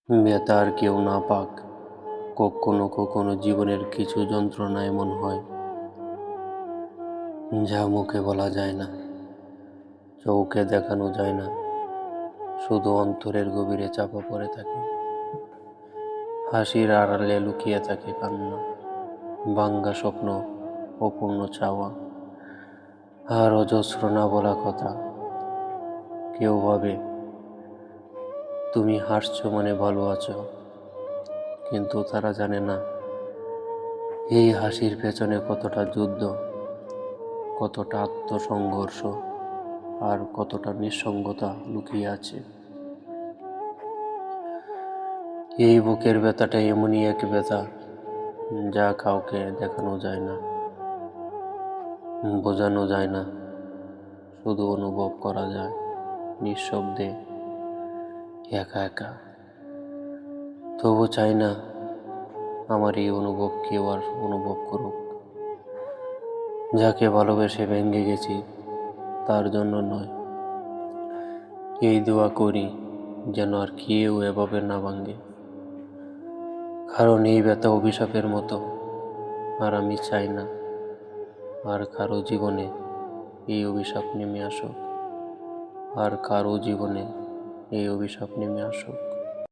ব্যথা আর কেউ না পাক। কখনো কখনো জীবনের কিছু যন্ত্রণা এমন হয় যা মুখে বলা যায় না, চোখে দেখানো যায় না, শুধু অন্তরের গভীরে চাপা পড়ে থাকে। হাসির আড়ালে লুকিয়ে থাকে কান্না, ভাঙ্গা স্বপ্ন, অপূর্ণ চাওয়া আর অজস্র না বলা কথা। কেউ ভাবে তুমি হাসছো মানে ভালো আছো, কিন্তু তারা জানে না এই হাসির পেছনে কতটা যুদ্ধ, কতটা আত্মসংঘর্ষ আর কতটা নিঃসঙ্গতা লুকিয়ে আছে। এই বুকের ব্যথাটা এমনই এক ব্যথা যা কাউকে দেখানো যায় না, বোঝানো যায় না, শুধু অনুভব করা যায় নিঃশব্দে, একা একা। তবু চাই না আমার এই অনুভব কেউ আর অনুভব করুক। যাকে ভালোবেসে ভেঙে গেছি তার জন্য নয়, এই দোয়া করি যেন আর কেউ এভাবে না ভাঙে। কারণ এই ব্যথা অভিশাপের মতো, আর আমি চাই না আর কারো জীবনে এই অভিশাপ নেমে আসুক, আর কারো জীবনে এই অভিশাপ নেমে আসুক।